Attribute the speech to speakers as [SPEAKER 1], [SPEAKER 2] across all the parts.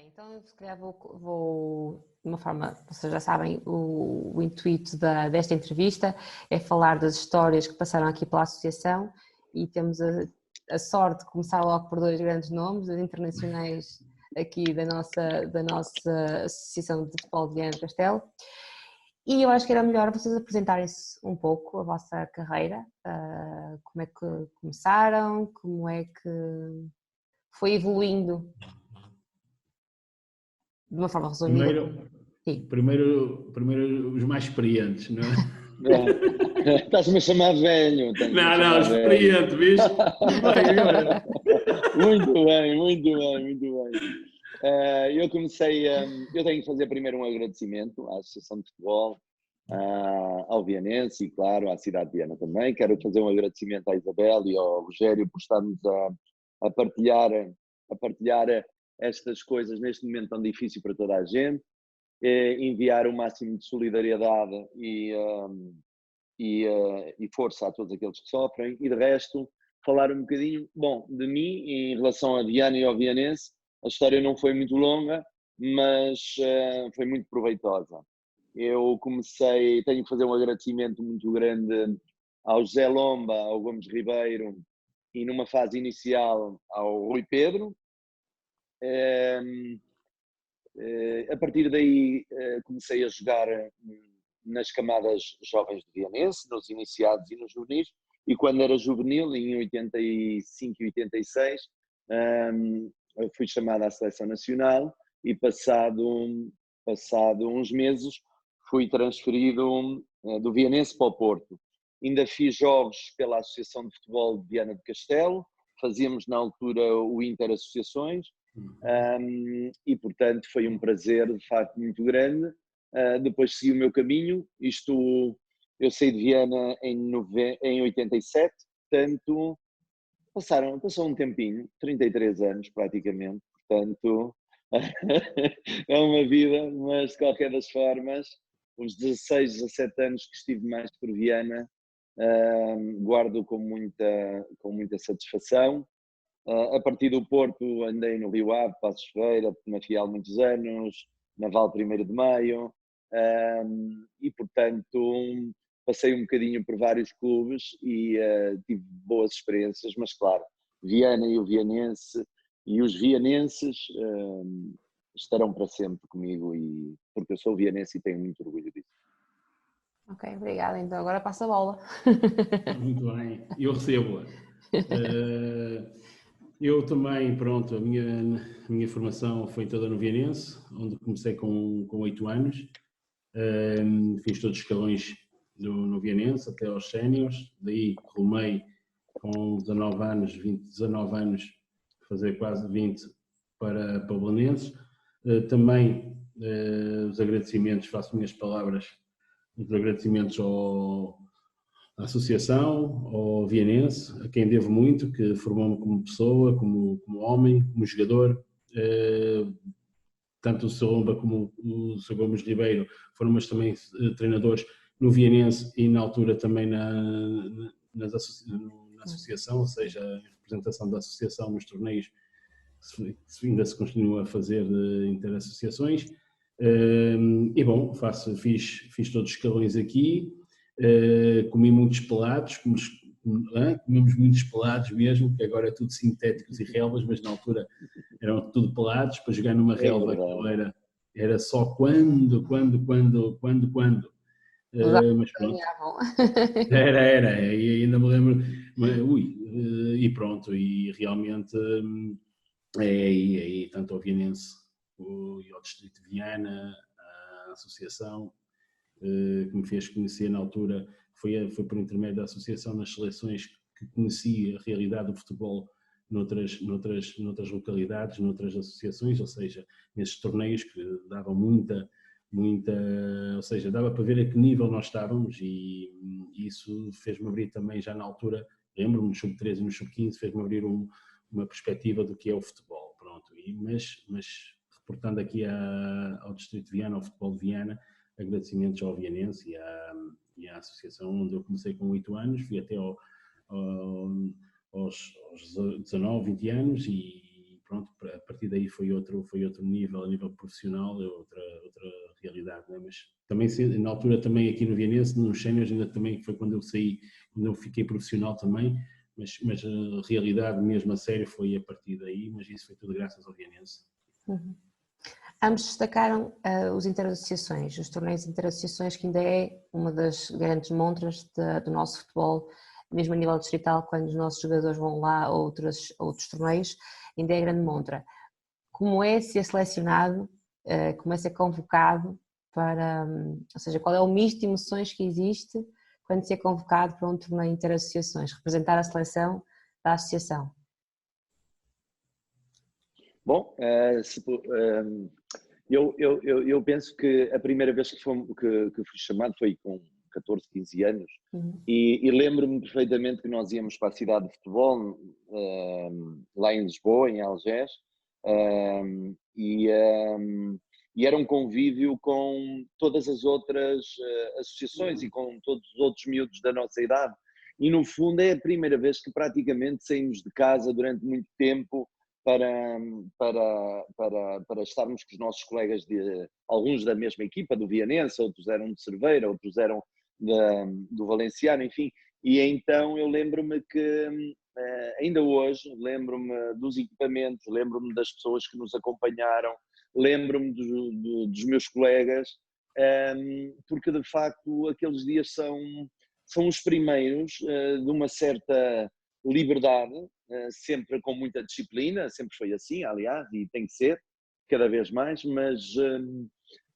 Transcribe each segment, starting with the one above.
[SPEAKER 1] Bem, então se calhar de uma forma, vocês já sabem, o intuito desta entrevista é falar das histórias que passaram aqui pela associação e temos a sorte de começar logo por dois grandes nomes internacionais aqui da nossa Associação de Futebol de Viana do Castelo. E eu acho que era melhor vocês apresentarem-se um pouco a vossa carreira, como é que começaram, como é que foi evoluindo. De uma forma resumida.
[SPEAKER 2] Primeiro os mais experientes, não
[SPEAKER 3] é? Estás-me a chamar velho.
[SPEAKER 2] Não, experiente, viste? Agora.
[SPEAKER 3] Muito bem. Eu comecei, eu tenho que fazer primeiro um agradecimento à Associação de Futebol, ao Vianense e, claro, à cidade de Viana também. Quero fazer um agradecimento à Isabel e ao Rogério por estarmos a partilhar estas coisas neste momento tão difícil para toda a gente, enviar o máximo de solidariedade e força a todos aqueles que sofrem, e de resto falar um bocadinho, bom, de mim em relação a Viana e ao Vianense. A história não foi muito longa, mas foi muito proveitosa. Eu comecei, tenho que fazer um agradecimento muito grande ao José Lomba, ao Gomes Ribeiro e numa fase inicial ao Rui Pedro. A partir daí comecei a jogar nas camadas jovens de Vianense, nos iniciados e nos juvenis, e quando era juvenil, em 85 e 86, fui chamado à seleção nacional e passado uns meses fui transferido do Vianense para o Porto. Ainda fiz jogos pela Associação de Futebol de Viana do Castelo, fazíamos na altura o Inter-Associações, e portanto foi um prazer de facto muito grande. Depois segui o meu caminho, eu saí de Viana em 87, portanto passou um tempinho, 33 anos praticamente, portanto é uma vida, mas de qualquer das formas, os 16, 17 anos que estive mais por Viana, guardo com muita satisfação. A partir do Porto andei no Rio Ave, Passos Ferreira, na Fiel muitos anos, na Val 1º de Maio, e portanto passei um bocadinho por vários clubes e tive boas experiências, mas claro, Viana e o Vianense e os vianenses estarão para sempre comigo, porque eu sou vianense e tenho muito orgulho disso.
[SPEAKER 1] Ok, obrigada. Então agora passa a bola.
[SPEAKER 2] Muito bem, eu recebo-a. Eu também, pronto, a minha formação foi toda no Vianense, onde comecei com 8 anos. Fiz todos os escalões no Vianense, até aos séniores. Daí rumei com 19 anos, fazer quase 20 para o Belenenses. Também os agradecimentos, faço minhas palavras, os agradecimentos à associação, ao Vianense, a quem devo muito, que formou-me como pessoa, como homem, como jogador. Tanto o Sr. Lomba como o Sr. Gomes Ribeiro foram mas também treinadores no Vianense e na altura também na associação, ou seja, a representação da associação nos torneios que ainda se continua a fazer interassociações. E bom, fiz todos os escalões aqui, comi muitos pelados, comemos muitos pelados mesmo, que agora é tudo sintéticos e relvas, mas na altura eram tudo pelados. Para jogar numa relva era só quando. Mas pronto. Era, e ainda me lembro, e pronto, e realmente aí tanto ao Vianense e ao Distrito de Viana, a associação que me fez conhecer na altura, foi por intermédio da associação nas seleções que conheci a realidade do futebol noutras localidades, noutras associações, ou seja, nesses torneios que davam muita, ou seja, dava para ver a que nível nós estávamos, e isso fez-me abrir também já na altura, lembro-me no sub-13 e no sub-15, fez-me abrir uma perspectiva do que é o futebol, pronto. Mas reportando aqui ao Distrito de Viana, ao futebol de Viana, agradecimentos ao Vianense e à associação, onde eu comecei com 8 anos, fui até aos 19, 20 anos, e pronto, a partir daí foi outro nível, a nível profissional, outra realidade, né? Mas também, na altura também aqui no Vianense, nos séniores, ainda também foi quando eu saí, quando eu fiquei profissional também, mas a realidade mesmo a sério foi a partir daí, mas isso foi tudo graças ao Vianense.
[SPEAKER 1] Uhum. Ambos destacaram os interassociações, os torneios de interassociações, que ainda é uma das grandes montras do nosso futebol, mesmo a nível distrital, quando os nossos jogadores vão lá a outros torneios, ainda é grande montra. Como é ser selecionado, como é ser convocado para, ou seja, qual é o misto de emoções que existe quando se é convocado para um torneio de interassociações, representar a seleção da associação?
[SPEAKER 3] Bom, eu penso que a primeira vez que fui chamado foi com 14, 15 anos, e lembro-me perfeitamente que nós íamos para a cidade de futebol, lá em Lisboa, em Algés, e era um convívio com todas as outras associações e com todos os outros miúdos da nossa idade, e no fundo é a primeira vez que praticamente saímos de casa durante muito tempo para estarmos com os nossos colegas, alguns da mesma equipa, do Vianense, outros eram de Cerveira, outros eram do Valenciano, enfim. E então eu lembro-me que, ainda hoje, lembro-me dos equipamentos, lembro-me das pessoas que nos acompanharam, lembro-me dos meus colegas, porque de facto aqueles dias são os primeiros de uma certa liberdade, sempre com muita disciplina, sempre foi assim, aliás, e tem que ser, cada vez mais, mas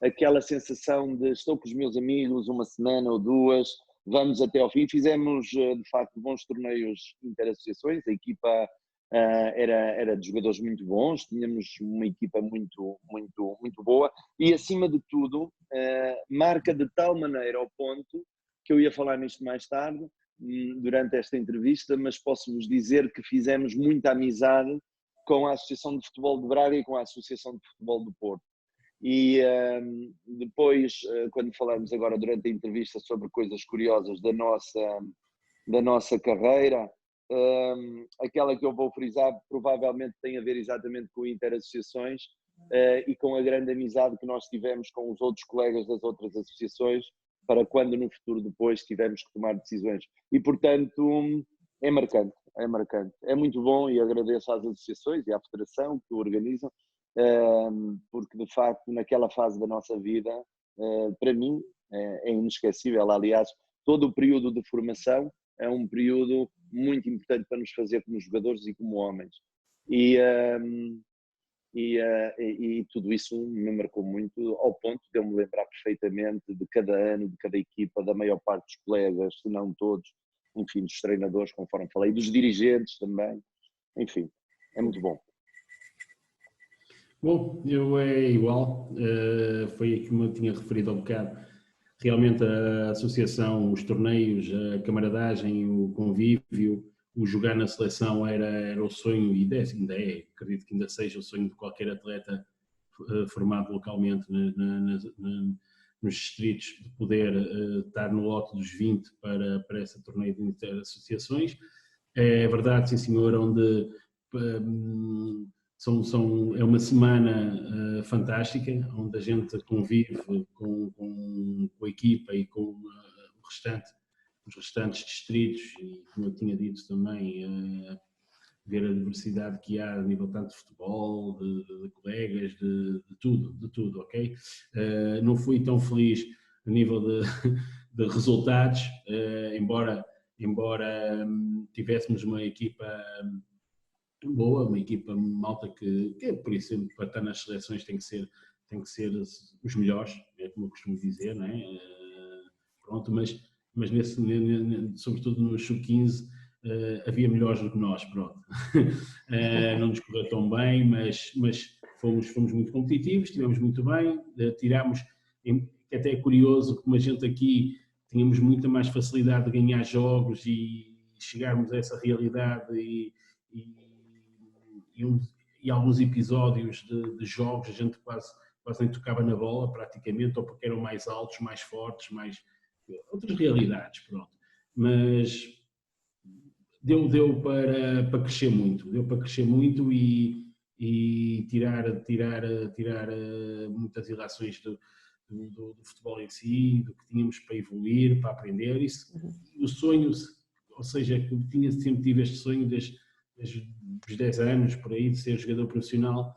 [SPEAKER 3] aquela sensação de estou com os meus amigos uma semana ou duas, vamos até ao fim. Fizemos, de facto, bons torneios interassociações, a equipa era de jogadores muito bons, tínhamos uma equipa muito, muito, muito boa e, acima de tudo, marca de tal maneira ao ponto que eu ia falar nisto mais tarde, durante esta entrevista, mas posso-vos dizer que fizemos muita amizade com a Associação de Futebol de Braga e com a Associação de Futebol do Porto. E depois, quando falarmos agora durante a entrevista sobre coisas curiosas da nossa carreira, aquela que eu vou frisar provavelmente tem a ver exatamente com interassociações e com a grande amizade que nós tivemos com os outros colegas das outras associações, para quando no futuro depois tivermos que tomar decisões. E, portanto, é marcante, é marcante. É muito bom e agradeço às associações e à Federação que o organizam, porque, de facto, naquela fase da nossa vida, para mim, é inesquecível. Aliás, todo o período de formação é um período muito importante para nos fazer como jogadores e como homens. E tudo isso me marcou muito, ao ponto de eu me lembrar perfeitamente de cada ano, de cada equipa, da maior parte dos colegas, se não todos, enfim, dos treinadores, conforme falei, dos dirigentes também, enfim, é muito bom.
[SPEAKER 2] Bom, eu é igual, foi como eu tinha referido há um bocado, realmente a associação, os torneios, a camaradagem, o convívio, o jogar na seleção era o sonho, e ainda é, acredito que ainda seja o sonho de qualquer atleta formado localmente nos distritos, de poder estar no lote dos 20 para esse torneio de interassociações. É verdade, sim senhor, onde é uma semana fantástica, onde a gente convive com a equipa e com os restantes distritos, e como eu tinha dito também, ver a diversidade que há a nível tanto de futebol, de colegas, de tudo, ok? Não fui tão feliz a nível de resultados, embora tivéssemos uma equipa boa, uma equipa malta que por isso, para estar nas seleções tem que ser os melhores, é como eu costumo dizer, não é? Pronto, mas sobretudo no sub-15 havia melhores do que nós, pronto. Não nos correu tão bem, mas fomos muito competitivos, estivemos muito bem, tirámos, que até é curioso, como a gente aqui tínhamos muita mais facilidade de ganhar jogos e chegarmos a essa realidade e alguns episódios de jogos a gente quase nem tocava na bola praticamente, ou porque eram mais altos, mais fortes, mais outras realidades, pronto. Mas deu para crescer muito, e e tirar muitas ilações do futebol em si, do que tínhamos para evoluir, para aprender. Isso, o sonho, ou seja, que sempre tive este sonho desde os 10 anos, por aí, de ser jogador profissional,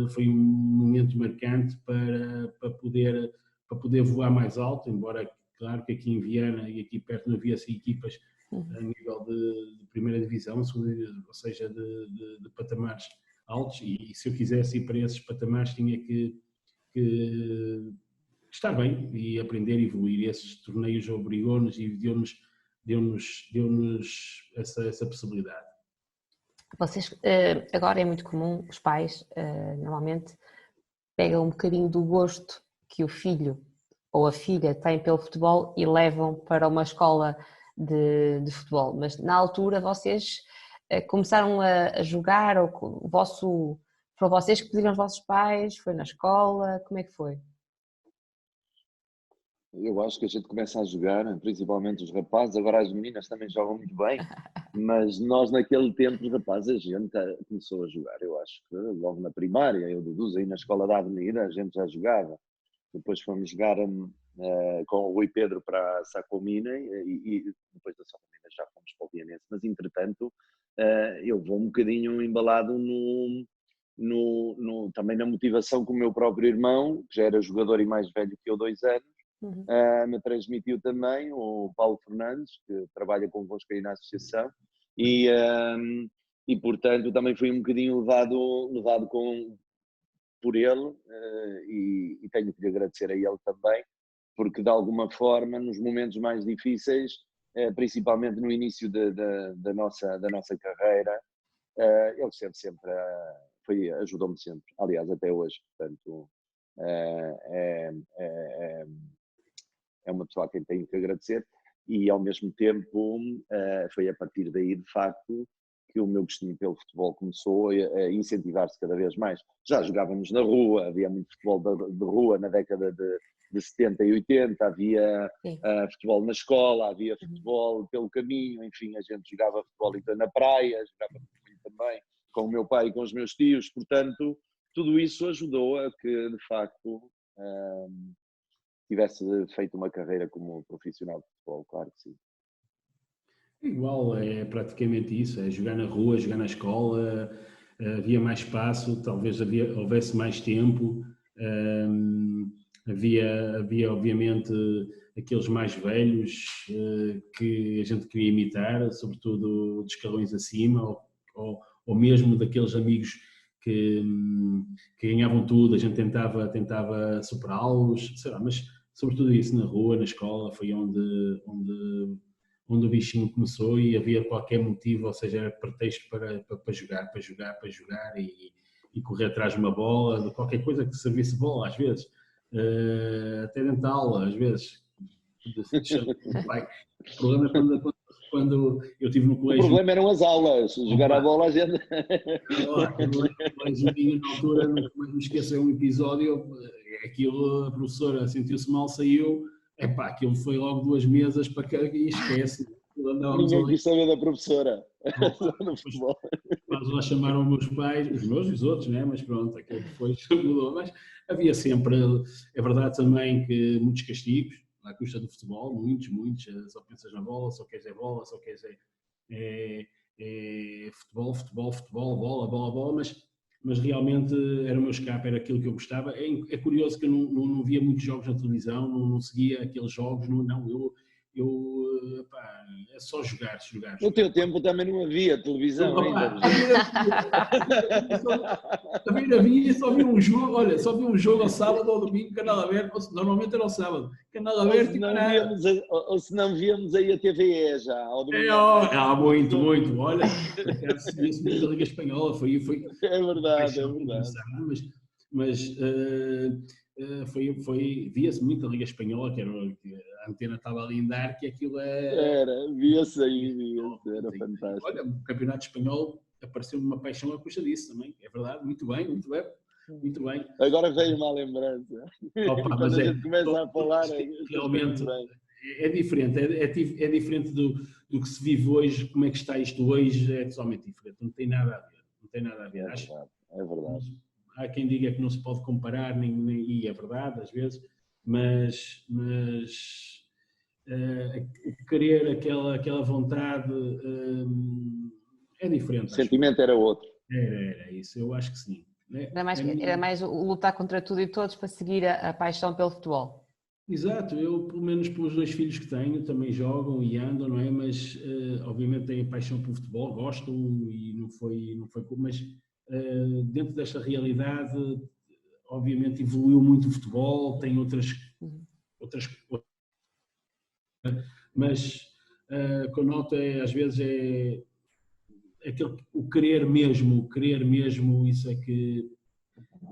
[SPEAKER 2] foi um momento marcante para poder voar mais alto, embora, claro, que aqui em Viana e aqui perto não havia assim, equipas a nível de primeira divisão, ou seja, de patamares altos, e se eu quisesse ir para esses patamares tinha que estar bem e aprender e evoluir. Esses torneios obrigou-nos e deu-nos essa possibilidade.
[SPEAKER 1] Vocês, agora é muito comum, os pais normalmente pegam um bocadinho do gosto que o filho ou a filha tem pelo futebol e levam para uma escola de futebol, mas na altura vocês começaram a jogar, ou foram vocês que pediram aos vossos pais, foi na escola, como é que foi?
[SPEAKER 3] Eu acho que a gente começa a jogar, principalmente os rapazes, agora as meninas também jogam muito bem, mas nós naquele tempo, os rapazes, a gente começou a jogar, eu acho que logo na primária, eu deduzo, aí na escola da Avenida a gente já jogava, depois fomos jogar com o Rui Pedro para a Sacomina e depois da Sacomina já fomos para o Vianense, mas entretanto eu vou um bocadinho embalado também na motivação que o meu próprio irmão, que já era jogador e mais velho que eu 2 anos, me transmitiu também, o Paulo Fernandes, que trabalha convosco aí na associação, e portanto também fui um bocadinho levado por ele, e tenho que lhe agradecer a ele também, porque de alguma forma nos momentos mais difíceis, principalmente no início da nossa carreira, ele sempre ajudou-me sempre, aliás até hoje, portanto é uma pessoa a quem tenho que agradecer, e ao mesmo tempo foi a partir daí de facto que o meu gostinho pelo futebol começou a incentivar-se cada vez mais. Já jogávamos na rua, havia muito futebol de rua na década de 70 e 80, havia futebol na escola, havia futebol pelo caminho, enfim, a gente jogava futebol então na praia, jogava também com o meu pai e com os meus tios, portanto, tudo isso ajudou a que, de facto, tivesse feito uma carreira como profissional de futebol, claro que sim.
[SPEAKER 2] Igual, é praticamente isso, é jogar na rua, jogar na escola, havia mais espaço, talvez houvesse mais tempo, havia obviamente aqueles mais velhos que a gente queria imitar, sobretudo de escalões acima, ou mesmo daqueles amigos que ganhavam tudo, a gente tentava superá-los, sei lá, mas sobretudo isso, na rua, na escola, foi onde o bichinho começou e havia qualquer motivo, ou seja, era pretexto para jogar e correr atrás de uma bola, de qualquer coisa que servisse bola, às vezes, até dentro da aula, às vezes. O problema é quando eu estive no colégio...
[SPEAKER 3] O problema eram as aulas, jogar a bola a gente...
[SPEAKER 2] Na altura, nunca mais me esqueço, é um episódio, aquilo, a professora sentiu-se mal, saiu, aquilo foi logo 2 mesas para cá e esquece.
[SPEAKER 3] Ninguém quis saber da professora no futebol.
[SPEAKER 2] Mas lá chamaram os meus pais, os meus e os outros, né? Mas pronto, aquilo depois mudou. Mas havia sempre, é verdade também que muitos castigos, à custa do futebol, muitos, só pensas na bola, só queres bola, só queres futebol, bola, mas realmente era o meu escape, era aquilo que eu gostava. É curioso que eu não via muitos jogos na televisão, não seguia aqueles jogos, é só jogar.
[SPEAKER 3] No teu tempo também não havia televisão ainda.
[SPEAKER 2] Também havia, só vi um jogo, olha, só vi um jogo ao sábado ou ao domingo, canal aberto, normalmente era ao sábado, canal aberto
[SPEAKER 3] ou se não víamos aí a TVE já, ao domingo.
[SPEAKER 2] Muito, olha, se muito da Liga Espanhola, foi
[SPEAKER 3] é verdade.
[SPEAKER 2] Mas via-se muito a Liga Espanhola, que a antena estava ali em dar, que aquilo
[SPEAKER 3] via-se aí, era fantástico.
[SPEAKER 2] Olha, o Campeonato Espanhol apareceu-me uma paixão à custa disso também, é verdade, muito bem.
[SPEAKER 3] Agora veio uma lembrança. Quando a gente começa a falar,
[SPEAKER 2] realmente é diferente do que se vive hoje, como é que está isto hoje, é totalmente diferente, não tem nada a ver.
[SPEAKER 3] é verdade.
[SPEAKER 2] Há quem diga que não se pode comparar, e é verdade às vezes, mas querer aquela vontade é diferente.
[SPEAKER 3] O sentimento era outro.
[SPEAKER 2] Era isso, eu acho que sim.
[SPEAKER 1] Era mais o lutar contra tudo e todos para seguir a paixão pelo futebol.
[SPEAKER 2] Exato, eu pelo menos pelos 2 filhos que tenho também jogam e andam, não é? Mas obviamente têm paixão pelo futebol, gostam e não foi mas dentro desta realidade obviamente evoluiu muito o futebol, tem outras mas conoto às vezes aquele, o querer mesmo, isso é que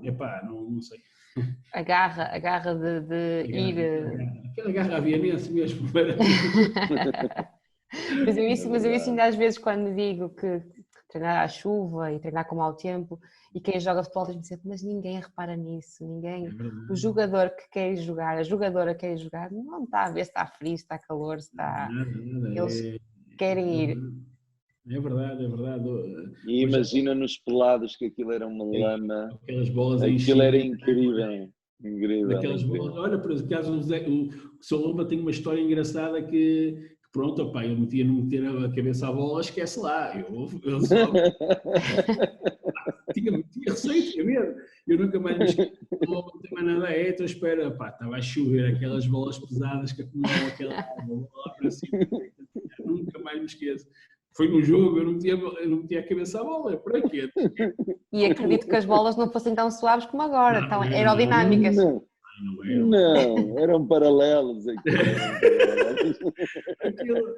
[SPEAKER 2] epá, não sei.
[SPEAKER 1] A garra de ir.
[SPEAKER 2] Aquela garra avianense mesmo.
[SPEAKER 1] Mas eu isso ainda às vezes quando digo que treinar à chuva e treinar com mau tempo, e quem joga futebol diz-me sempre, mas ninguém repara nisso, o jogador que quer jogar, a jogadora que quer jogar, não está a ver se está frio, se está calor, se está... Eles querem ir.
[SPEAKER 2] É verdade.
[SPEAKER 3] E imagina nos pelados que aquilo era uma lama,
[SPEAKER 2] aquelas bolas
[SPEAKER 3] aquilo era incrível.
[SPEAKER 2] Aquelas bolas. Olha, por acaso o Sr. Lomba tem uma história engraçada que pronto, opa, eu não meter a cabeça à bola, esquece lá. Eu só tinha receio, tinha medo. Eu nunca mais me esqueço. Não tem mais nada. Então espera, pá, estava a chover aquelas bolas pesadas que acumulavam aquela água lá para cima. Nunca mais me esqueço. Foi num jogo, eu não metia a cabeça à bola, para quê?
[SPEAKER 1] E acredito que as bolas não fossem tão suaves como agora, tão aerodinâmicas.
[SPEAKER 3] Não, eram paralelos.
[SPEAKER 2] Aquilo,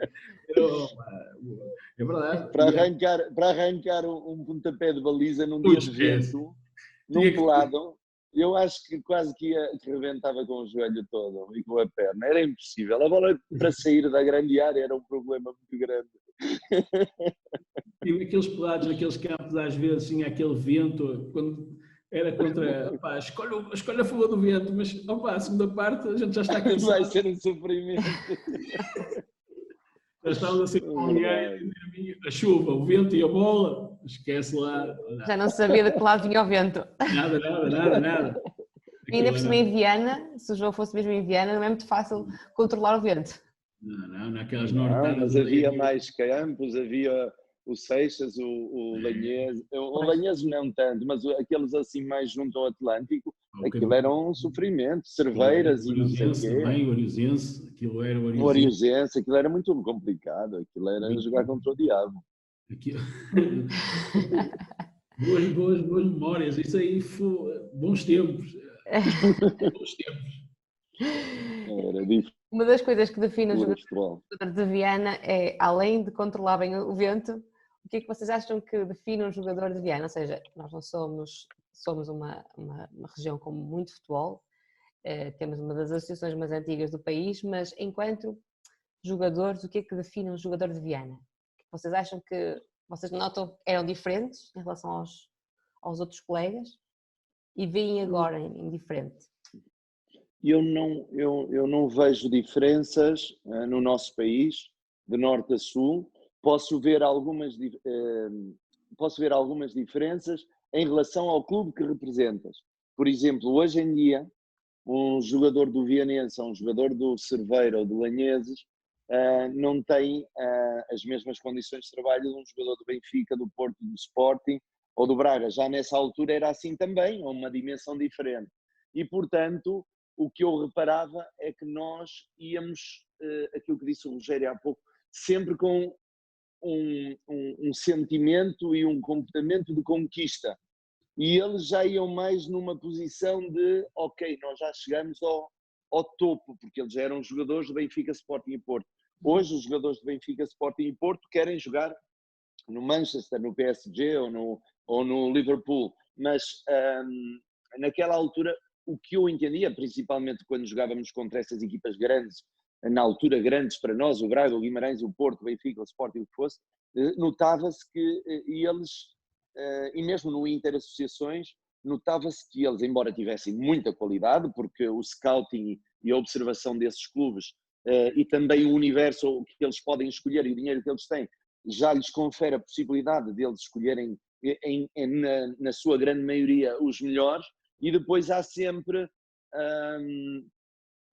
[SPEAKER 2] é verdade.
[SPEAKER 3] Para arrancar um pontapé de baliza num dia de vento, num pelado, eu acho que quase que rebentava com o joelho todo e com a perna. Era impossível. A bola para sair da grande área era um problema muito grande.
[SPEAKER 2] E aqueles pelados, naqueles campos, às vezes tinha aquele vento, quando era contra, opá, escolhe a favor do vento, mas opá, a segunda parte a gente já está cansado.
[SPEAKER 3] Vai ser um sofrimento.
[SPEAKER 2] Já estávamos assim com a chuva, o vento e a bola, esquece lá.
[SPEAKER 1] Já não sabia de que lado vinha o vento.
[SPEAKER 2] Nada.
[SPEAKER 1] E ainda por cima em Viana, se o jogo fosse mesmo em Viana, não é muito fácil controlar o vento.
[SPEAKER 2] Não, naquelas nortadas.
[SPEAKER 3] Mas havia mais campos, havia o Seixas, o Lanhês, o Lanhês não tanto, mas aqueles assim mais junto ao Atlântico, aquilo era um sofrimento, Cerveiras e não sei o quê.
[SPEAKER 2] Também, o Oriozense, aquilo era
[SPEAKER 3] o Oriozense, aquilo era muito complicado, aquilo era jogar contra o diabo.
[SPEAKER 2] boas memórias, isso aí foi bons tempos.
[SPEAKER 3] Era difícil.
[SPEAKER 1] Uma das coisas que define o jogador de Viana é, além de controlar bem o vento, o que é que vocês acham que define um jogador de Viana? Ou seja, nós não somos uma região com muito futebol, temos uma das associações mais antigas do país, mas enquanto jogadores, o que é que define um jogador de Viana? Vocês acham que vocês notam que eram diferentes em relação aos outros colegas e veem agora em diferente?
[SPEAKER 3] Eu não vejo diferenças no nosso país, de norte a sul. Posso ver algumas diferenças em relação ao clube que representas. Por exemplo, hoje em dia, um jogador do Vianense ou um jogador do Cerveira ou do Lanheses não tem as mesmas condições de trabalho de um jogador do Benfica, do Porto, do Sporting ou do Braga. Já nessa altura era assim também, a uma dimensão diferente. E, portanto, o que eu reparava é que nós íamos, aquilo que disse o Rogério há pouco, sempre com um sentimento e um comportamento de conquista. E eles já iam mais numa posição de, ok, nós já chegamos ao topo, porque eles já eram jogadores do Benfica, Sporting e Porto. Hoje os jogadores do Benfica, Sporting e Porto querem jogar no Manchester, no PSG ou no Liverpool, mas naquela altura o que eu entendia, principalmente quando jogávamos contra essas equipas grandes, na altura grandes para nós, o Braga, o Guimarães, o Porto, o Benfica, o Sporting, o que fosse, notava-se que eles, e mesmo no Inter-Associações, notava-se que eles, embora tivessem muita qualidade, porque o scouting e a observação desses clubes e também o universo que eles podem escolher e o dinheiro que eles têm, já lhes confere a possibilidade de eles escolherem na sua grande maioria, os melhores, e depois há sempre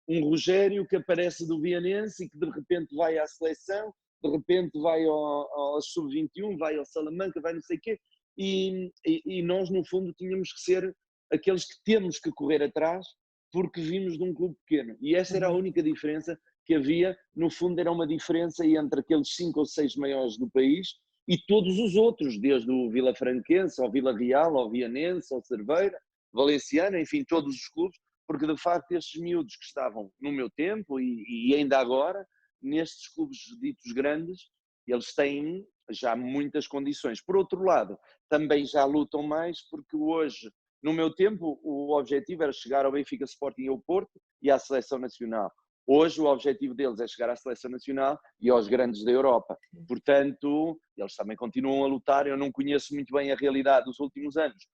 [SPEAKER 3] um Rogério que aparece do Vianense e que de repente vai à seleção, de repente vai ao Sub-21, vai ao Salamanca, vai não sei o quê, e nós no fundo tínhamos que ser aqueles que temos que correr atrás porque vimos de um clube pequeno, e essa era a única diferença que havia. No fundo era uma diferença entre aqueles 5 ou 6 maiores do país e todos os outros, desde o Vila Franquense, ao Vila Real, ao Vianense, ao Cerveira, Valenciana, enfim, todos os clubes, porque de facto estes miúdos que estavam no meu tempo e ainda agora, nestes clubes ditos grandes, eles têm já muitas condições. Por outro lado, também já lutam mais, porque hoje, no meu tempo, o objetivo era chegar ao Benfica, Sporting e ao Porto e à Seleção Nacional. Hoje o objetivo deles é chegar à Seleção Nacional e aos grandes da Europa. Portanto, eles também continuam a lutar. Eu não conheço muito bem a realidade dos últimos anos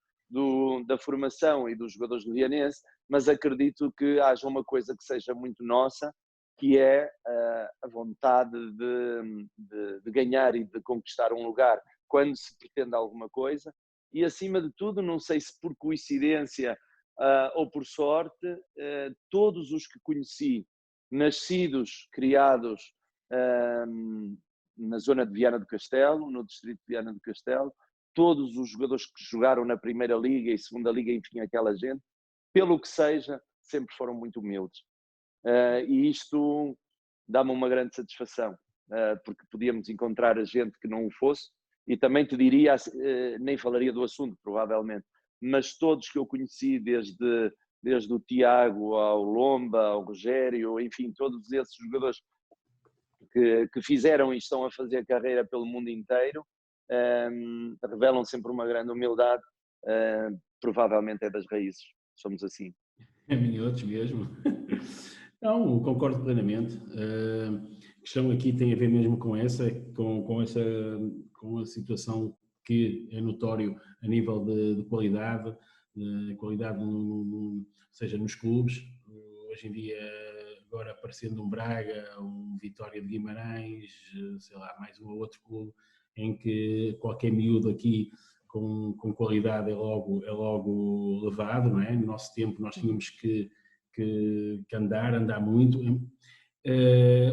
[SPEAKER 3] da formação e dos jogadores do Vianense, mas acredito que haja uma coisa que seja muito nossa, que é a vontade de ganhar e de conquistar um lugar quando se pretende alguma coisa. E acima de tudo, não sei se por coincidência ou por sorte, todos os que conheci, nascidos, criados na zona de Viana do Castelo, no distrito de Viana do Castelo, todos os jogadores que jogaram na Primeira Liga e Segunda Liga, enfim, aquela gente, pelo que seja, sempre foram muito humildes. E isto dá-me uma grande satisfação, porque podíamos encontrar a gente que não o fosse, e também te diria, nem falaria do assunto, provavelmente, mas todos que eu conheci, desde o Tiago ao Lomba, ao Rogério, enfim, todos esses jogadores que fizeram e estão a fazer carreira pelo mundo inteiro, revelam sempre uma grande humildade, provavelmente é das raízes, somos assim.
[SPEAKER 2] É minhotos mesmo. Não, concordo plenamente. A questão aqui tem a ver mesmo com a situação que é notório a nível de qualidade, seja nos clubes. Hoje em dia, agora aparecendo um Braga, um Vitória de Guimarães, sei lá, mais um ou outro clube, em que qualquer miúdo aqui com qualidade é logo levado, não é? No nosso tempo nós tínhamos que andar muito.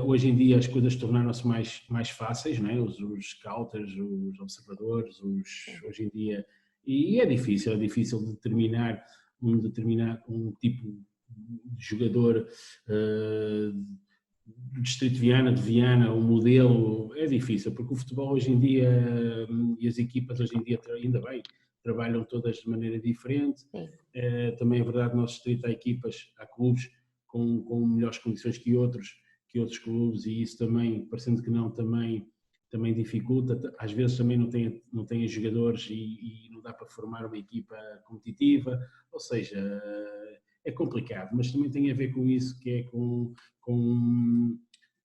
[SPEAKER 2] Hoje em dia as coisas tornaram-se mais fáceis, não é? Os scouters, os observadores, hoje em dia, e é difícil determinar um tipo de jogador do distrito de Viana, um modelo, é difícil, porque o futebol hoje em dia e as equipas hoje em dia, ainda bem, trabalham todas de maneira diferente. Também é verdade, no nosso distrito há clubes com melhores condições que outros clubes, e isso também, parecendo que não, também dificulta. Às vezes também não tem jogadores e não dá para formar uma equipa competitiva, ou seja, é complicado, mas também tem a ver com isso, que é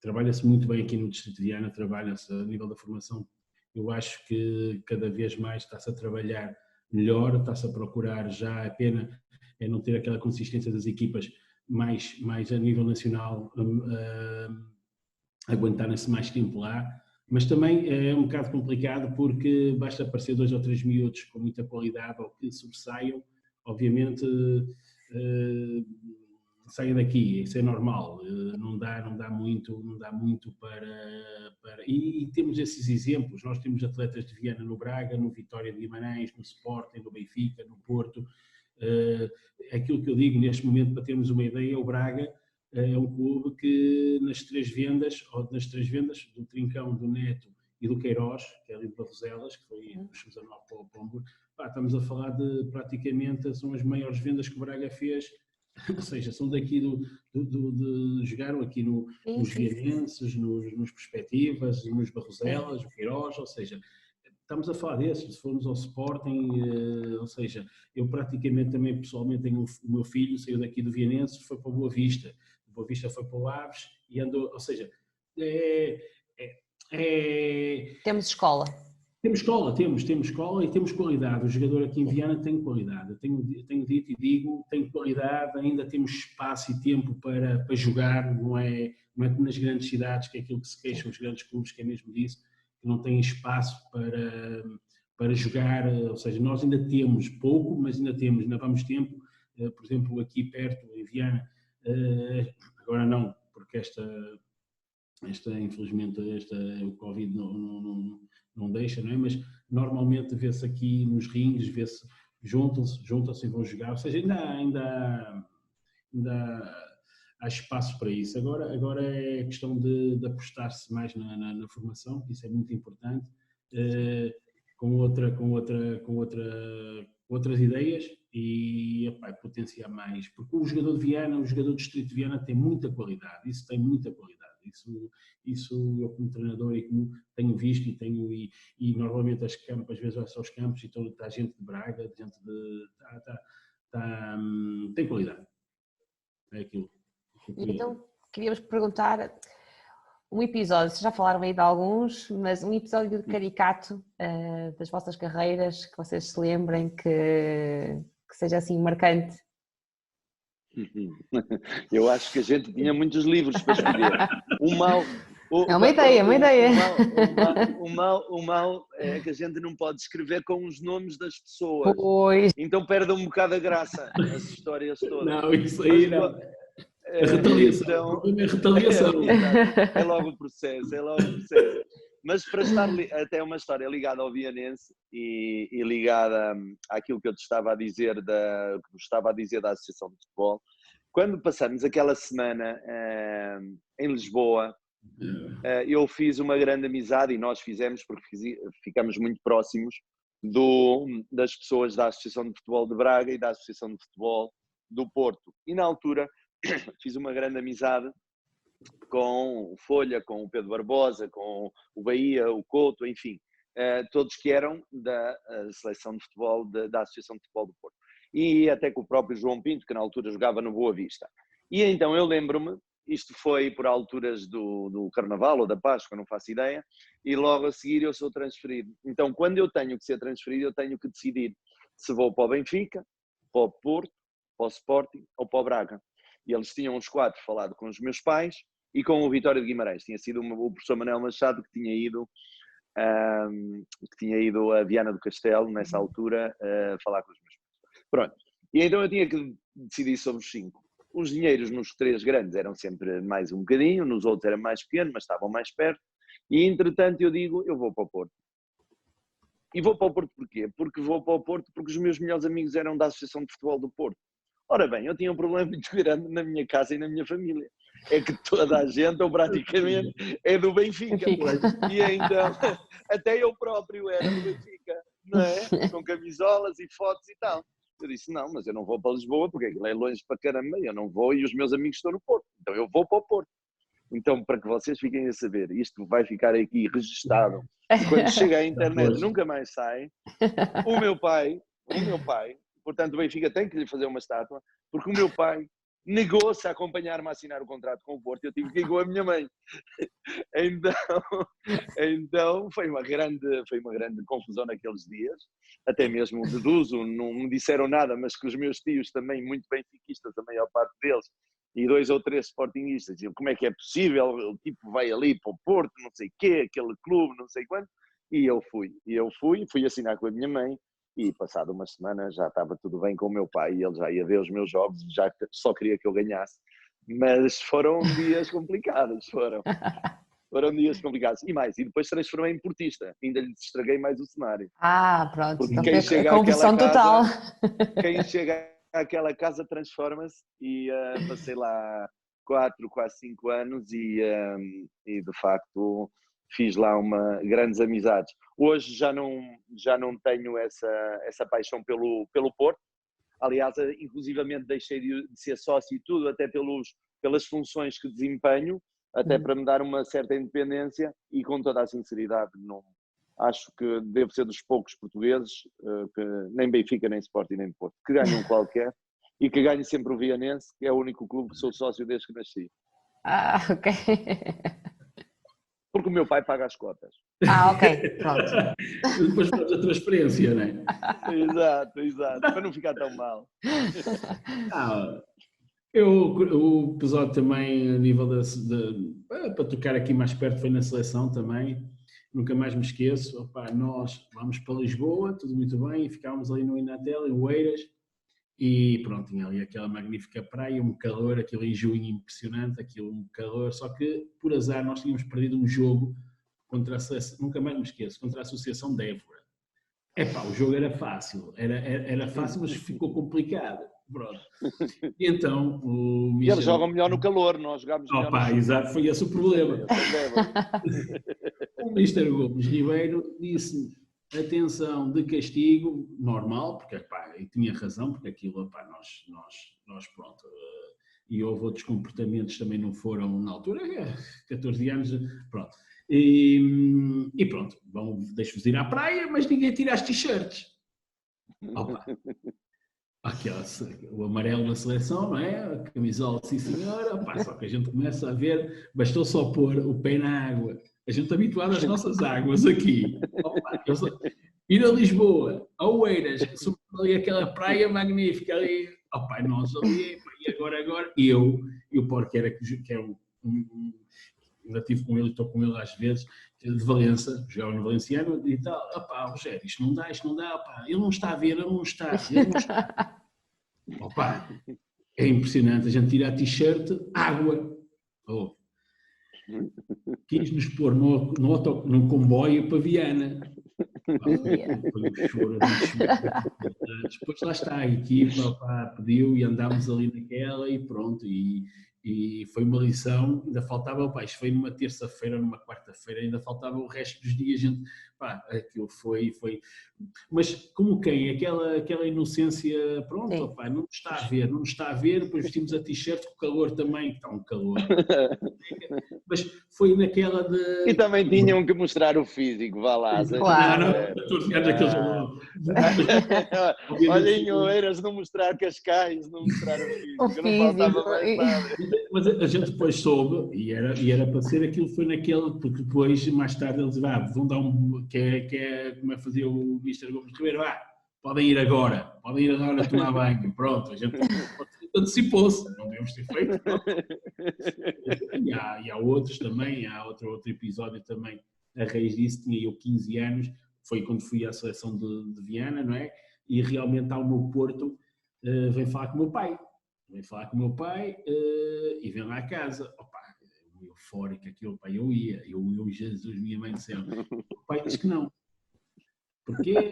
[SPEAKER 2] trabalha-se muito bem aqui no distrito de Viana, trabalha-se a nível da formação. Eu acho que cada vez mais está-se a trabalhar melhor, está-se a procurar, já a pena é não ter aquela consistência das equipas mais a nível nacional, aguentarem-se mais tempo lá, mas também é um bocado complicado porque basta aparecer 2 ou 3 miúdos com muita qualidade ou que sobressaiam, obviamente saem daqui, isso é normal, não dá muito para... E temos esses exemplos, nós temos atletas de Viana no Braga, no Vitória de Guimarães, no Sporting, no Benfica, no Porto. Aquilo que eu digo neste momento, para termos uma ideia, o Braga é um clube que nas três vendas do Trincão, do Neto e do Queiroz, que é ali de Barroselas, que foi dos sub-19 para o Pombo, estamos a falar de praticamente, são as maiores vendas que o Braga fez, ou seja, são daqui jogaram aqui nos Vianenses, nos Perspectivas, nos Barroselas, o Queiroz, ou seja, estamos a falar desses. Se formos ao Sporting, ou seja, eu praticamente também pessoalmente tenho o meu filho, saiu daqui do Vianense, foi para o Boa Vista foi para o Aves e andou, ou seja,
[SPEAKER 1] Temos escola.
[SPEAKER 2] Temos escola e temos qualidade. O jogador aqui em Viana tem qualidade. Eu tenho dito e digo, tem qualidade, ainda temos espaço e tempo para jogar, não é como nas grandes cidades, que é aquilo que se queixam os grandes clubes, que é mesmo disso, que não têm espaço para jogar, ou seja, nós ainda temos pouco, mas ainda vamos tempo, por exemplo, aqui perto, em Viana, agora não, porque infelizmente, o Covid não deixa, não é? Mas normalmente vê-se aqui nos ringues, vê-se, juntam-se e vão jogar, ou seja, ainda há espaço para isso. Agora é questão de apostar-se mais na formação, que isso é muito importante, com outras ideias e epá, potenciar mais, porque o jogador de Viana, o jogador do Distrito de Viana tem muita qualidade, isso tem muita qualidade. Isso eu como treinador e como tenho visto e normalmente às vezes vai só aos campos e está gente de Braga, gente tem qualidade. É aquilo.
[SPEAKER 1] Então, queríamos perguntar um episódio, vocês já falaram aí de alguns, mas um episódio caricato das vossas carreiras, que vocês se lembrem que seja assim marcante.
[SPEAKER 3] Eu acho que a gente tinha muitos livros para escolher.
[SPEAKER 1] É uma ideia.
[SPEAKER 3] O mal é que a gente não pode escrever com os nomes das pessoas.
[SPEAKER 1] Pois.
[SPEAKER 3] Então perde um bocado a graça, as histórias todas.
[SPEAKER 2] Não, isso aí não. A retaliação.
[SPEAKER 3] Então,
[SPEAKER 2] é retaliação.
[SPEAKER 3] É logo o processo. Mas para estar até uma história ligada ao Vianense e ligada àquilo que eu te estava a dizer que vos estava a dizer da Associação de Futebol, quando passamos aquela semana em Lisboa, eu fiz uma grande amizade e nós fizemos porque ficamos muito próximos das pessoas da Associação de Futebol de Braga e da Associação de Futebol do Porto. E na altura fiz uma grande amizade com o Folha, com o Pedro Barbosa, com o Bahia, o Couto, enfim, todos que eram da seleção de futebol da Associação de Futebol do Porto. E até com o próprio João Pinto, que na altura jogava no Boa Vista. E então eu lembro-me, isto foi por alturas do Carnaval ou da Páscoa, não faço ideia, e logo a seguir eu sou transferido. Então quando eu tenho que ser transferido, eu tenho que decidir se vou para o Benfica, para o Porto, para o Sporting ou para o Braga. E eles tinham os quatro falado com os meus pais e com o Vitória de Guimarães. Tinha sido o professor Manuel Machado que tinha ido a Viana do Castelo, nessa altura, falar com os meus pais. Pronto. E então eu tinha que decidir sobre os 5. Os dinheiros nos 3 grandes eram sempre mais um bocadinho, nos outros era mais pequeno, mas estavam mais perto. E entretanto eu digo, eu vou para o Porto. E vou para o Porto porquê? Porque vou para o Porto porque os meus melhores amigos eram da Associação de Futebol do Porto. Ora bem, eu tinha um problema muito grande na minha casa e na minha família. É que toda a gente, ou praticamente, é do Benfica. E então, até eu próprio era do Benfica, não é? Com camisolas e fotos e tal. Eu disse, não, mas eu não vou para Lisboa porque aquilo é longe para caramba, eu não vou e os meus amigos estão no Porto. Então eu vou para o Porto. Então, para que vocês fiquem a saber, isto vai ficar aqui registado. E quando chega à internet, nunca mais sai. O meu pai, portanto o Benfica tem que lhe fazer uma estátua, porque o meu pai negou-se a acompanhar-me a assinar o contrato com o Porto, eu tive que ir com a minha mãe. Então foi uma grande confusão naqueles dias, até mesmo deduzo, não me disseram nada, mas que os meus tios também, muito benfiquistas, a maior parte deles, e 2 ou 3 sportinguistas, diziam como é que é possível, o tipo vai ali para o Porto, não sei o quê, aquele clube, não sei quanto, e eu fui assinar com a minha mãe, e passado uma semana já estava tudo bem com o meu pai, e ele já ia ver os meus jogos, já só queria que eu ganhasse, mas foram dias complicados, foram dias complicados, e depois transformei em portista, ainda lhe estraguei mais o cenário.
[SPEAKER 1] Pronto,
[SPEAKER 3] porque
[SPEAKER 1] então
[SPEAKER 3] quem chega
[SPEAKER 1] confusão total.
[SPEAKER 3] Quem chega àquela casa transforma-se, e passei lá 4, quase 5 anos e de facto fiz lá grandes amizades. Hoje já não tenho essa paixão pelo Porto, aliás, inclusivamente deixei de ser sócio e tudo, até pelas funções que desempenho, até para me dar uma certa independência, e com toda a sinceridade, não, acho que devo ser dos poucos portugueses, que nem Benfica, nem Sporting, nem Porto, que ganham qualquer, e que ganhe sempre o Vianense, que é o único clube que sou sócio desde que nasci.
[SPEAKER 1] Ok.
[SPEAKER 3] Porque o meu pai paga as cotas.
[SPEAKER 1] Ok, pronto.
[SPEAKER 2] Depois faz a transferência, não é?
[SPEAKER 3] Exato, para não ficar tão mal.
[SPEAKER 2] O episódio também, a nível para tocar aqui mais perto, foi na seleção também. nunca mais me esqueço, opá, nós vamos para Lisboa, tudo muito bem, e ficámos ali no Inatel, em Oeiras, e pronto, tinha ali aquela magnífica praia, um calor, aquilo em junho impressionante, aquilo um calor, só que por azar nós tínhamos perdido um jogo contra a seleção, nunca mais me esqueço, contra a Associação de Évora. Epá, o jogo era fácil, era fácil, mas ficou complicado. Pronto. E então o Michel...
[SPEAKER 3] Eles jogam melhor no calor, nós jogámos melhor no chuva.
[SPEAKER 2] Exato, foi esse o problema. O Mr. Gomes Ribeiro disse-me, atenção de castigo, normal, porque pá, e tinha razão, porque aquilo, pá, nós pronto, e houve outros comportamentos também não foram na altura, 14 anos, pronto. E pronto, deixo-vos ir à praia, mas ninguém tira as t-shirts. Opa. O amarelo na seleção, não é? A camisola, sim senhora, opa, só que a gente começa a ver, bastou só pôr o pé na água. A gente habituado às nossas águas aqui. Opa, ir a Lisboa, a Oeiras, subir ali aquela praia magnífica ali, opa, nós ali, e agora, e o Porco que é ainda estive com ele, estou com ele às vezes, de Valença, jogava no Valenciano, e tal, opá, Rogério, isto não dá, opá, ele não está a ver, ele não está. Opá, é impressionante, a gente tira a t-shirt, água. Oh. Quis-nos pôr no comboio para Viana. Foi um choro, depois lá está, a equipa pediu e andámos ali naquela e pronto, e foi uma lição, ainda faltava, pá, isto foi numa terça-feira, numa quarta-feira, ainda faltava o resto dos dias, gente, pá, aquilo foi, mas como quem? Aquela inocência, pronto, pá, não está a ver, depois vestimos a t-shirt com o calor também, que está um calor, mas foi naquela de...
[SPEAKER 3] E também tinham que mostrar o físico, vá lá.
[SPEAKER 1] Claro.
[SPEAKER 2] Não, 14 anos aqueles...
[SPEAKER 3] Olha em Oeiras, não mostrar Cascais, não mostrar o físico, não faltava mais nada.
[SPEAKER 2] Mas a gente depois soube, e era para ser aquilo, foi naquele, porque depois, mais tarde, eles vão dar como é fazer o Mr. Gomes Ribeiro, podem ir agora tomar banho, pronto, a gente antecipou-se, não devemos ter feito. E há outros também, há outro episódio também, a raiz disso, tinha eu 15 anos, foi quando fui à seleção de Viana, não é? E realmente ao meu Porto, vem falar com o meu pai. E vem lá a casa. Opa, eufórico aquilo, pai, eu ia, Jesus, minha mãe do céu. O pai diz que não. Porquê?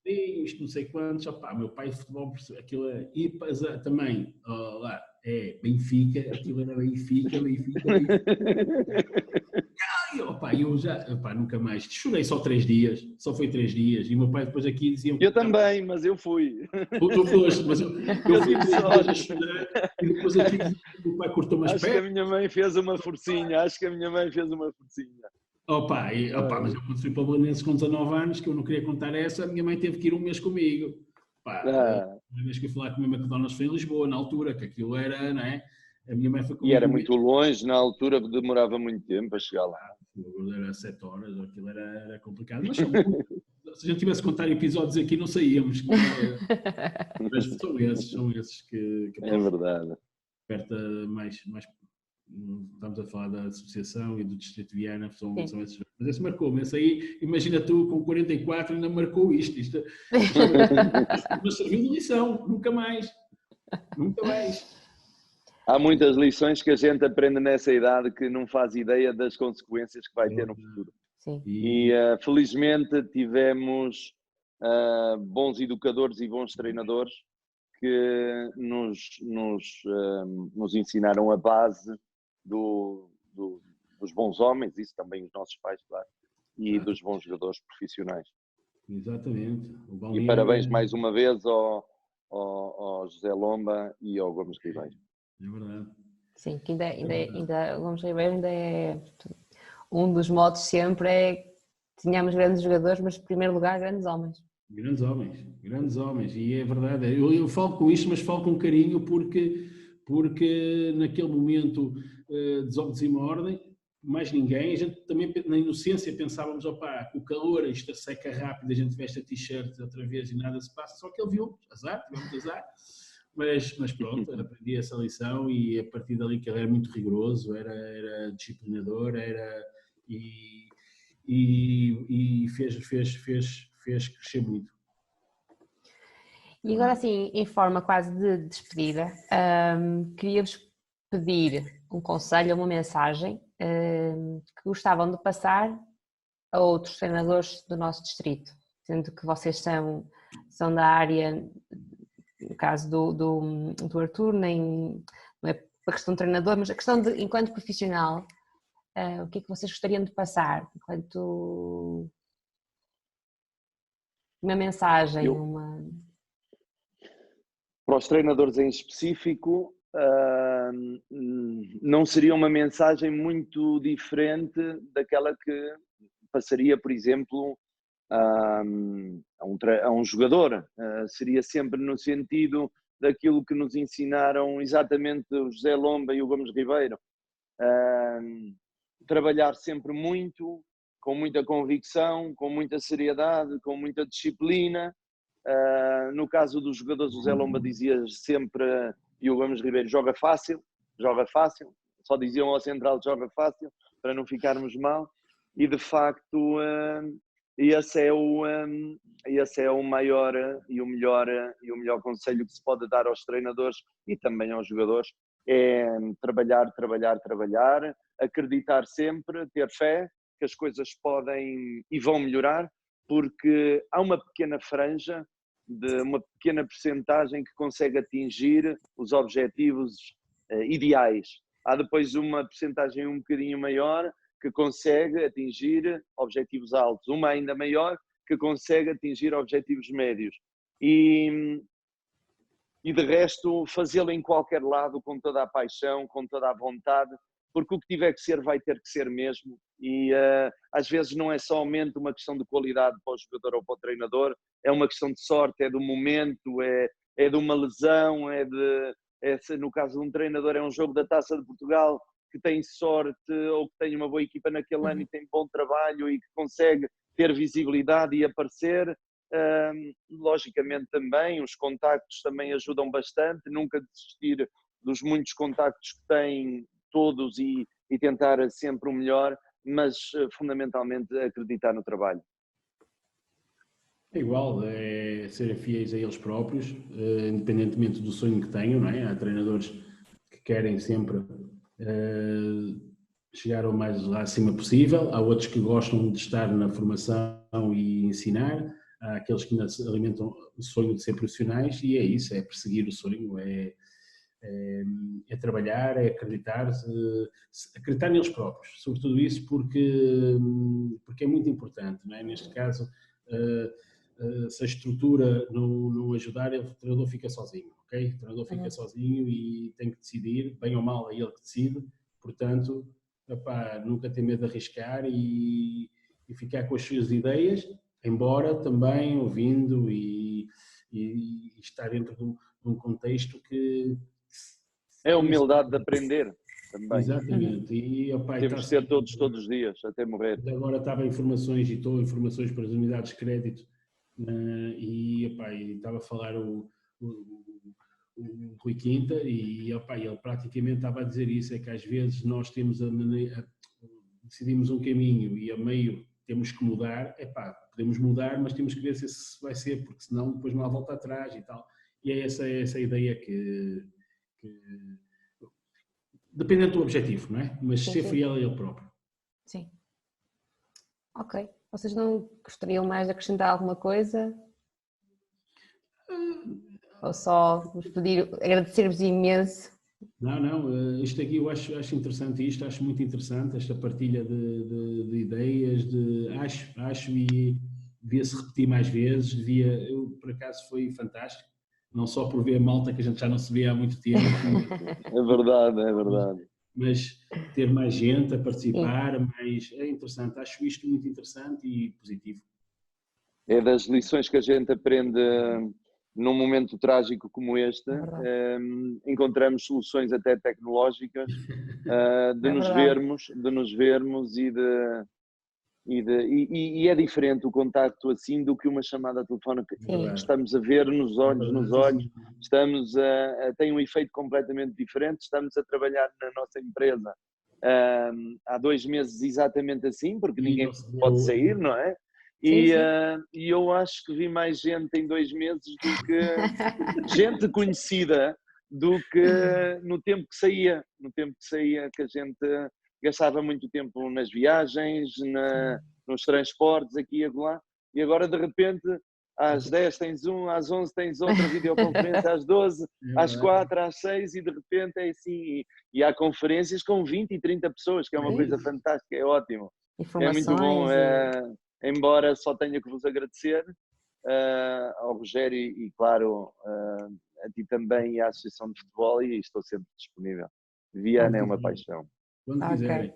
[SPEAKER 2] Isto não sei quantos. Opa, meu pai de futebol, aquilo é. E também, lá, Benfica, aquilo era Benfica. Opa, eu já, nunca mais. Chorei só 3 dias, só foi 3 dias. E o meu pai depois aqui dizia...
[SPEAKER 3] Eu também, mas eu fui.
[SPEAKER 2] Tu foste, mas eu fui 3 dias a chorar. E depois aqui o meu pai cortou-me as pernas.
[SPEAKER 3] Acho que a minha mãe fez uma forcinha.
[SPEAKER 2] Opa, mas eu quando fui para o Belenenses com 19 anos, que eu não queria contar essa, a minha mãe teve que ir um mês comigo. A vez que eu fui lá comer McDonald's foi em Lisboa, na altura, que aquilo era, não é? A minha mãe foi comigo.
[SPEAKER 3] E era muito longe, na altura demorava muito tempo a chegar lá.
[SPEAKER 2] Era 7 horas, aquilo era complicado. Mas se a gente tivesse que contar episódios aqui, não saíamos. Mas são esses que
[SPEAKER 3] é verdade.
[SPEAKER 2] Perto mais, estamos a falar da associação e do Distrito de Viana, são esses. Mas esse marcou-me, esse aí, imagina tu com 44 ainda marcou isto. Mas serviu de lição, nunca mais.
[SPEAKER 3] Há muitas lições que a gente aprende nessa idade que não faz ideia das consequências que vai ter no futuro.
[SPEAKER 1] Sim.
[SPEAKER 3] E felizmente tivemos bons educadores e bons treinadores que nos ensinaram a base dos bons homens, isso também os nossos pais, claro, e dos bons jogadores profissionais.
[SPEAKER 2] Exatamente.
[SPEAKER 3] E parabéns mais uma vez ao José Lomba e ao Gomes Ribeiro.
[SPEAKER 2] É verdade.
[SPEAKER 1] Sim, que ainda o Gomes Ribeiro ainda é um dos motos sempre é tínhamos grandes jogadores, mas em primeiro lugar grandes homens.
[SPEAKER 2] Grandes homens, e é verdade. Eu falo com isto, mas falo com carinho porque naquele momento desobedeci uma ordem, mais ninguém, a gente também na inocência pensávamos, o calor, isto seca rápido, a gente veste a t-shirt outra vez e nada se passa, só que ele viu, tivemos azar. Mas pronto, aprendi essa lição e a partir dali que ele era muito rigoroso, era disciplinador, e fez crescer muito.
[SPEAKER 1] E agora, assim, em forma quase de despedida, queria-vos pedir um conselho, uma mensagem que gostavam de passar a outros treinadores do nosso distrito, sendo que vocês são da área, no caso do Arthur, nem não é a questão de treinador, mas a questão de, enquanto profissional, o que é que vocês gostariam de passar? Enquanto uma mensagem,
[SPEAKER 3] Para os treinadores em específico, não seria uma mensagem muito diferente daquela que passaria, por exemplo, a um jogador. Seria sempre no sentido daquilo que nos ensinaram exatamente o José Lomba e o Gomes Ribeiro. Trabalhar sempre muito, com muita convicção, com muita seriedade, com muita disciplina. No caso dos jogadores, o José Lomba dizia sempre, e o Gomes Ribeiro, joga fácil, só diziam ao central joga fácil, para não ficarmos mal, e de facto esse é o maior e o melhor conselho que se pode dar aos treinadores e também aos jogadores, é trabalhar, acreditar sempre, ter fé que as coisas podem e vão melhorar, porque há uma pequena franja, de uma pequena percentagem que consegue atingir os objetivos ideais. Há depois uma percentagem um bocadinho maior que consegue atingir objetivos altos, uma ainda maior que consegue atingir objetivos médios. E de resto, fazê-lo em qualquer lado, com toda a paixão, com toda a vontade, porque o que tiver que ser vai ter que ser mesmo. E às vezes não é somente uma questão de qualidade para o jogador ou para o treinador, é uma questão de sorte, é do momento, é de uma lesão, no caso de um treinador é um jogo da Taça de Portugal que tem sorte ou que tem uma boa equipa naquele ano e tem bom trabalho e que consegue ter visibilidade e aparecer. Logicamente também, os contactos também ajudam bastante, nunca desistir dos muitos contactos que têm todos e tentar sempre o melhor, mas fundamentalmente acreditar no trabalho.
[SPEAKER 2] É igual, é serem fiéis a eles próprios, independentemente do sonho que tenham, não é? Há treinadores que querem sempre chegar o mais lá acima possível, há outros que gostam de estar na formação e ensinar, há aqueles que alimentam o sonho de ser profissionais e é isso, é perseguir o sonho, é trabalhar, é acreditar neles próprios, sobretudo isso porque é muito importante, não é? Neste caso, se a estrutura não ajudar, o treinador fica sozinho, ok? O treinador fica sozinho e tem que decidir, bem ou mal é ele que decide, portanto, nunca ter medo de arriscar e ficar com as suas ideias, embora também ouvindo e estar dentro de um contexto que...
[SPEAKER 3] É a humildade de aprender também.
[SPEAKER 2] Exatamente. E,
[SPEAKER 3] temos de ser todos os dias, até morrer.
[SPEAKER 2] Agora estava informações para as unidades de crédito e estava a falar o Rui Quinta e ele praticamente estava a dizer isso, é que às vezes nós temos decidimos um caminho e a meio temos que mudar, podemos mudar, mas temos que ver se esse vai ser, porque senão depois não há volta atrás e tal. E é essa ideia que dependendo do objetivo, não é? Mas ser fiel a ele próprio.
[SPEAKER 1] Sim. Ok. Vocês não gostariam mais de acrescentar alguma coisa? Ou só vos pedir, agradecer-vos imenso?
[SPEAKER 2] Não, isto aqui eu acho interessante acho muito interessante esta partilha de ideias, acho e devia-se repetir mais vezes, por acaso foi fantástico, não só por ver a malta que a gente já não se vê há muito tempo.
[SPEAKER 3] É verdade.
[SPEAKER 2] Mas ter mais gente a participar, é interessante, acho isto muito interessante e positivo.
[SPEAKER 3] É das lições que a gente aprende num momento trágico como este, encontramos soluções até tecnológicas de nos vermos e é diferente o contacto assim do que uma chamada telefónica. Estamos a ver nos olhos, tem um efeito completamente diferente, estamos a trabalhar na nossa empresa há 2 meses exatamente assim, porque
[SPEAKER 2] E
[SPEAKER 3] ninguém
[SPEAKER 2] não
[SPEAKER 3] pode
[SPEAKER 2] se-
[SPEAKER 3] sair, não é?
[SPEAKER 1] Sim, sim.
[SPEAKER 3] E eu acho que vi mais gente em 2 meses do que gente conhecida do que no tempo que saía. No tempo que saía, que a gente gastava muito tempo nas viagens, nos transportes aqui e acolá, e agora de repente às 10 tens um, às 11 tens outra videoconferência, às 12, às 4, às 6 e de repente é assim. E há conferências com 20 e 30 pessoas, que é uma coisa fantástica, é ótimo. É muito bom,
[SPEAKER 1] Informações
[SPEAKER 3] embora só tenha que vos agradecer ao Rogério e claro, a ti também e à Associação de Futebol, e estou sempre disponível. Viana é uma paixão.
[SPEAKER 2] Quando
[SPEAKER 1] Ok.
[SPEAKER 2] quiserem.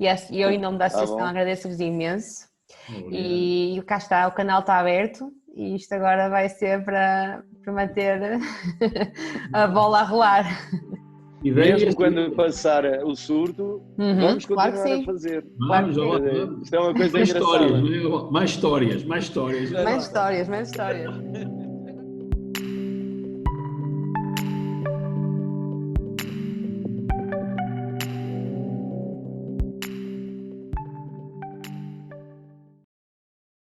[SPEAKER 1] Yes, e eu, em nome da
[SPEAKER 3] Tá
[SPEAKER 1] associação,
[SPEAKER 3] bom?
[SPEAKER 1] agradeço-vos imenso.
[SPEAKER 2] Obrigado.
[SPEAKER 1] E cá está, o canal está aberto e isto agora vai ser para manter a bola a rolar.
[SPEAKER 2] Ideias,
[SPEAKER 3] Mesmo quando passar o surto, vamos
[SPEAKER 1] Claro que
[SPEAKER 3] continuar a
[SPEAKER 1] sim.
[SPEAKER 3] fazer.
[SPEAKER 1] Claro que
[SPEAKER 2] vamos,
[SPEAKER 1] sim.
[SPEAKER 2] vamos.
[SPEAKER 3] Isto é uma coisa
[SPEAKER 2] Mais histórias,
[SPEAKER 3] engraçada.
[SPEAKER 2] não é? Mais histórias, mais histórias.
[SPEAKER 1] Mais histórias, mais histórias.